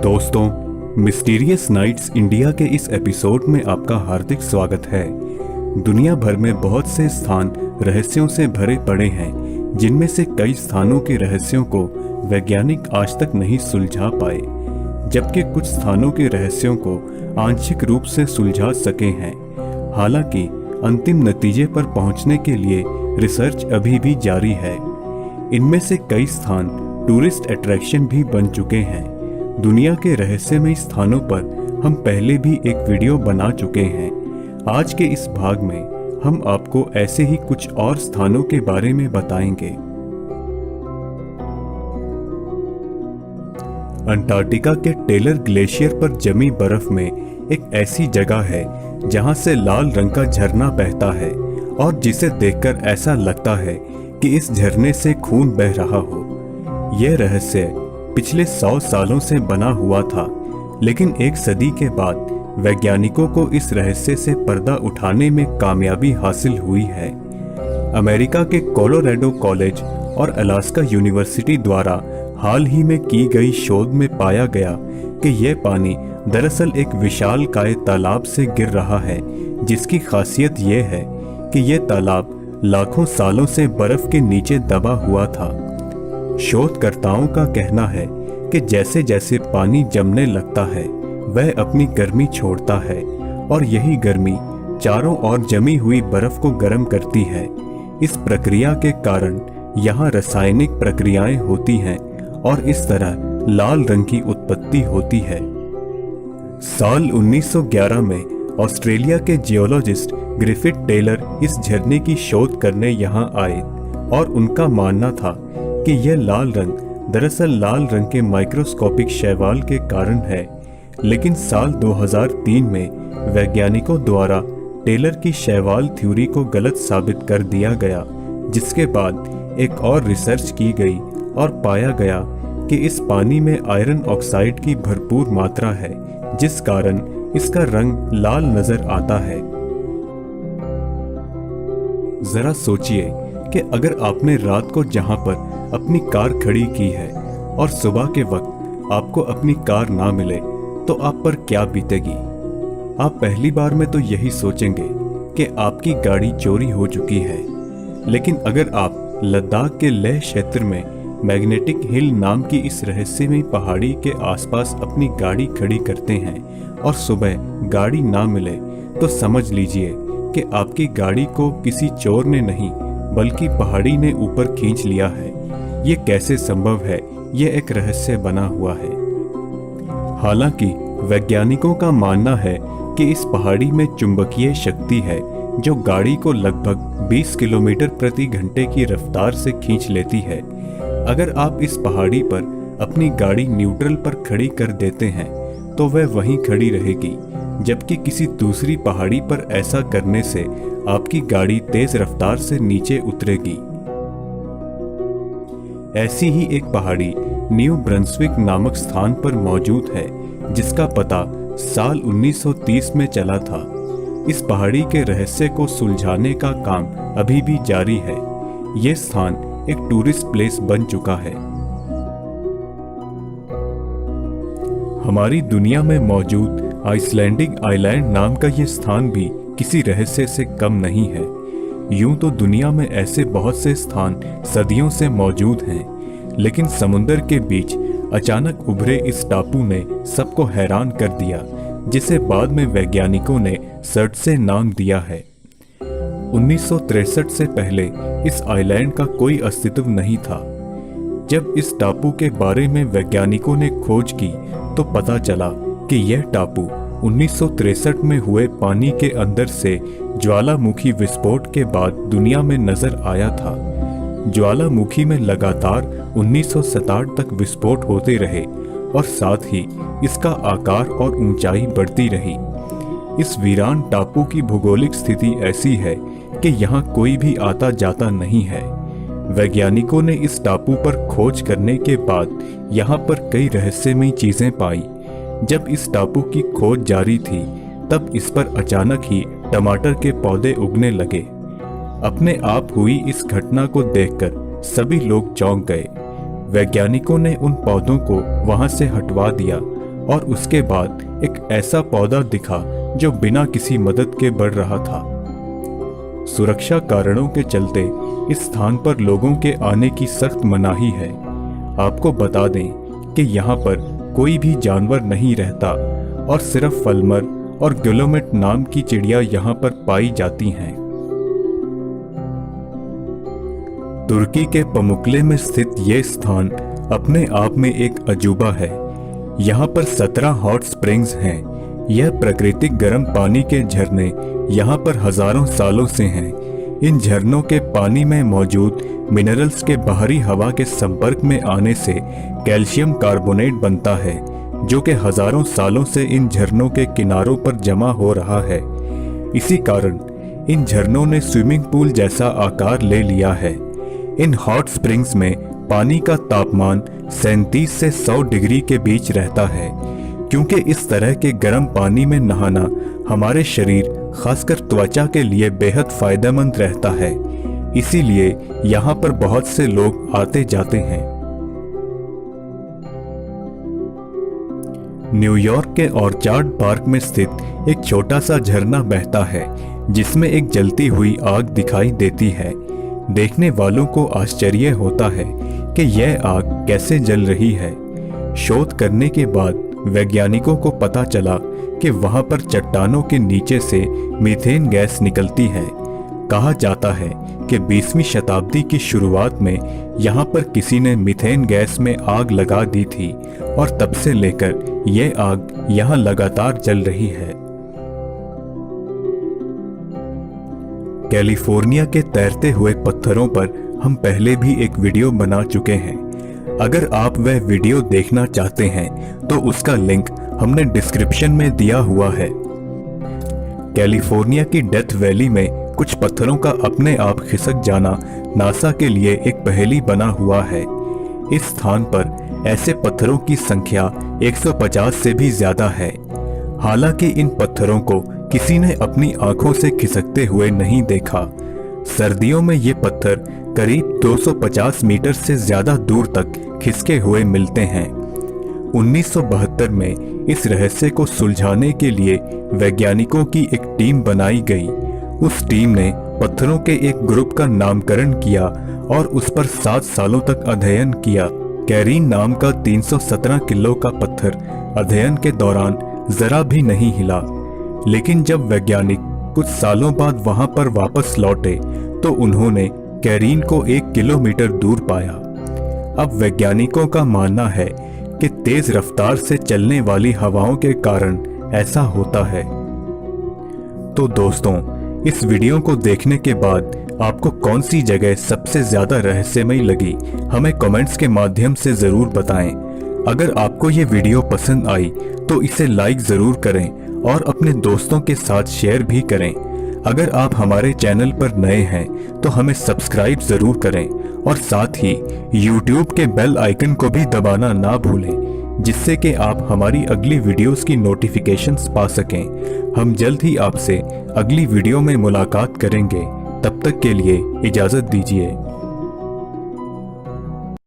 दोस्तों, mysterious nights India के इस एपिसोड में आपका हार्दिक स्वागत है। दुनिया भर में बहुत से स्थान रहस्यों से भरे पड़े हैं, जिनमें से कई स्थानों के रहस्यों को वैज्ञानिक आज तक नहीं सुलझा पाए, जबकि कुछ स्थानों के रहस्यों को आंशिक रूप से सुलझा सके हैं। हालांकि अंतिम नतीजे पर पहुंचने के लिए रिसर्च अभी भी जारी है। इनमें से कई स्थान टूरिस्ट अट्रैक्शन भी बन चुके हैं। दुनिया के रहस्यमय स्थानों पर हम पहले भी एक वीडियो बना चुके हैं। आज के इस भाग में हम आपको ऐसे ही कुछ और स्थानों के बारे में बताएंगे। अंटार्कटिका के टेलर ग्लेशियर पर जमी बर्फ में एक ऐसी जगह है जहां से लाल रंग का झरना बहता है और जिसे देखकर ऐसा लगता है कि इस झरने से खून बह रहा हो। यह रहस्य पिछले 100 सालों से बना हुआ था, लेकिन एक सदी के बाद वैज्ञानिकों को इस रहस्य से पर्दा उठाने में कामयाबी हासिल हुई है। अमेरिका के कोलोराडो कॉलेज और अलास्का यूनिवर्सिटी द्वारा हाल ही में की गई शोध में पाया गया कि यह पानी दरअसल एक विशालकाय तालाब से गिर रहा है, जिसकी खासियत यह है कि यह तालाब लाखों सालों से बर्फ के नीचे दबा हुआ था। शोधकर्ताओं का कहना है कि जैसे जैसे पानी जमने लगता है, वह अपनी गर्मी छोड़ता है और यही गर्मी चारों ओर जमी हुई बर्फ को गर्म करती है। इस प्रक्रिया के कारण यहाँ रासायनिक प्रक्रियाएं होती हैं और इस तरह लाल रंग की उत्पत्ति होती है। साल 1911 में ऑस्ट्रेलिया के जियोलॉजिस्ट ग्रिफिथ टेलर इस झरने की शोध करने यहाँ आए और उनका मानना था कि यह लाल रंग दरअसल लाल रंग के माइक्रोस्कोपिक शैवाल के कारण है। लेकिन साल 2003 में वैज्ञानिकों द्वारा टेलर की शैवाल थ्योरी को गलत साबित कर दिया गया, जिसके बाद एक और रिसर्च की गई और पाया गया कि इस पानी में आयरन ऑक्साइड की भरपूर मात्रा है, जिस कारण इसका रंग लाल नजर आता है। जरा सोचिए कि अगर आपने रात को जहां पर अपनी कार खड़ी की है और सुबह के वक्त आपको अपनी कार ना मिले तो आप पर क्या बीतेगी। आप पहली बार में तो यही सोचेंगे कि आपकी गाड़ी चोरी हो चुकी है, लेकिन अगर आप लद्दाख के लेह क्षेत्र में मैग्नेटिक हिल नाम की इस रहस्यमयी पहाड़ी के आसपास अपनी गाड़ी खड़ी करते हैं और सुबह गाड़ी ना मिले, तो समझ लीजिए कि आपकी गाड़ी को किसी चोर ने नहीं बल्कि पहाड़ी ने ऊपर खींच लिया है। ये कैसे संभव है, ये एक रहस्य बना हुआ है। हालांकि वैज्ञानिकों का मानना है कि इस पहाड़ी में चुंबकीय शक्ति है जो गाड़ी को लगभग 20 किलोमीटर प्रति घंटे की रफ्तार से खींच लेती है। अगर आप इस पहाड़ी पर अपनी गाड़ी न्यूट्रल पर खड़ी कर देते हैं तो वह वहीं खड़ी रहेगी, जबकि किसी दूसरी पहाड़ी पर ऐसा करने से आपकी गाड़ी तेज रफ्तार से नीचे उतरेगी। ऐसी ही एक पहाड़ी न्यू ब्रंसविक नामक स्थान पर मौजूद है, जिसका पता साल 1930 में चला था। इस पहाड़ी के रहस्य को सुलझाने का काम अभी भी जारी है। यह स्थान एक टूरिस्ट प्लेस बन चुका है। हमारी दुनिया में मौजूद आइसलैंडिक आइलैंड नाम का यह स्थान भी किसी रहस्य से कम नहीं है। यूं तो दुनिया में ऐसे बहुत से स्थान सदियों से मौजूद हैं, लेकिन समुद्र के बीच अचानक उभरे इस टापू ने सबको हैरान कर दिया, जिसे बाद में वैज्ञानिकों ने सर्ट से नाम दिया है। 1963 से पहले इस आइलैंड का कोई अस्तित्व नहीं था। जब इस टापू के बारे में वैज्ञानिकों ने खोज की तो पता चला कि यह टापू 1963 में हुए पानी के अंदर से ज्वालामुखी विस्फोट के बाद दुनिया में नजर आया था। ज्वालामुखी में लगातार 1967 तक विस्फोट होते रहे और साथ ही इसका आकार और ऊंचाई बढ़ती रही। इस वीरान टापू की भौगोलिक स्थिति ऐसी है कि यहाँ कोई भी आता जाता नहीं है। वैज्ञानिकों ने इस टापू पर खोज करने के बाद यहाँ पर कई रहस्यमयी चीजें पाई। जब इस टापू की खोज जारी थी तब इस पर अचानक ही टमाटर के पौधे उगने लगे। अपने आप हुई इस घटना को देखकर सभी लोग चौंक गए। वैज्ञानिकों ने उन पौधों को वहां से हटवा दिया और उसके बाद एक ऐसा पौधा दिखा जो बिना किसी मदद के बढ़ रहा था। सुरक्षा कारणों के चलते इस स्थान पर लोगों के आने की सख्त मनाही है। आपको बता दें कि यहाँ पर कोई भी जानवर नहीं रहता और सिर्फ फलमर और गुलोमेट नाम की चिड़िया यहाँ पर पाई जाती हैं। तुर्की के पमुकले में स्थित यह स्थान अपने आप में एक अजूबा है। यहाँ पर 17 हॉट स्प्रिंग्स हैं। यह प्राकृतिक गर्म पानी के झरने यहाँ पर हजारों सालों से हैं। इन झरनों के पानी में मौजूद मिनरल्स के बाहरी हवा के संपर्क में आने से कैल्शियम कार्बोनेट बनता है, जो कि हजारों सालों से इन झरनों के किनारों पर जमा हो रहा है। इसी कारण इन झरनों ने स्विमिंग पूल जैसा आकार ले लिया है। इन हॉट स्प्रिंग्स में पानी का तापमान 37 से 100 डिग्री के बीच रहता है। क्योंकि इस तरह के गर्म पानी में नहाना हमारे शरीर, खासकर त्वचा के लिए बेहद फायदेमंद रहता है, इसीलिए यहाँ पर बहुत से लोग आते जाते हैं। न्यूयॉर्क के ऑर्चार्ड पार्क में स्थित एक छोटा सा झरना बहता है, जिसमें एक जलती हुई आग दिखाई देती है। देखने वालों को आश्चर्य होता है कि यह आग कैसे जल रही है। शोध करने के बाद वैज्ञानिकों को पता चला कि वहां पर चट्टानों के नीचे से मीथेन गैस निकलती है। कहा जाता है कि 20वीं शताब्दी की शुरुआत में यहां पर किसी ने मीथेन गैस में आग लगा दी थी और तब से लेकर यह आग यहां लगातार जल रही है। कैलिफोर्निया के तैरते हुए पत्थरों पर हम पहले भी एक वीडियो बना चुके हैं। अगर आप वह वीडियो देखना चाहते हैं तो उसका लिंक हमने डिस्क्रिप्शन में दिया हुआ है। कैलिफोर्निया की डेथ वैली में कुछ पत्थरों का अपने आप खिसक जाना नासा के लिए एक पहेली बना हुआ है। इस स्थान पर ऐसे पत्थरों की संख्या 150 से भी ज्यादा है। हालांकि इन पत्थरों को किसी ने अपनी आंखों से खिसकते हुए नहीं देखा। सर्दियों में ये पत्थर करीब 250 मीटर से ज्यादा दूर तक खिसके हुए मिलते हैं। 1972 में इस रहस्य को सुलझाने के लिए वैज्ञानिकों की एक टीम बनाई गई। उस टीम ने पत्थरों के एक ग्रुप का नामकरण किया और उस पर 7 सालों तक अध्ययन किया। कैरीन नाम का 317 किलो का पत्थर अध्ययन के दौरान जरा भी नहीं हिला, लेकिन जब वैज्ञानिक कुछ सालों बाद वहां पर वापस लौटे तो उन्होंने कैरीन को 1 किलोमीटर दूर पाया। अब वैज्ञानिकों का मानना है कि तेज रफ्तार से चलने वाली हवाओं के कारण ऐसा होता है। तो दोस्तों, इस वीडियो को देखने के बाद आपको कौन सी जगह सबसे ज्यादा रहस्यमयी लगी, हमें कमेंट्स के माध्यम से जरूर बताएं। अगर आपको ये वीडियो पसंद आई तो इसे लाइक जरूर करें और अपने दोस्तों के साथ शेयर भी करें। अगर आप हमारे चैनल पर नए हैं तो हमें सब्सक्राइब जरूर करें और साथ ही YouTube के बेल आइकन को भी दबाना ना भूलें, जिससे कि आप हमारी अगली वीडियोस की नोटिफिकेशंस पा सकें। हम जल्द ही आपसे अगली वीडियो में मुलाकात करेंगे। तब तक के लिए इजाजत दीजिए।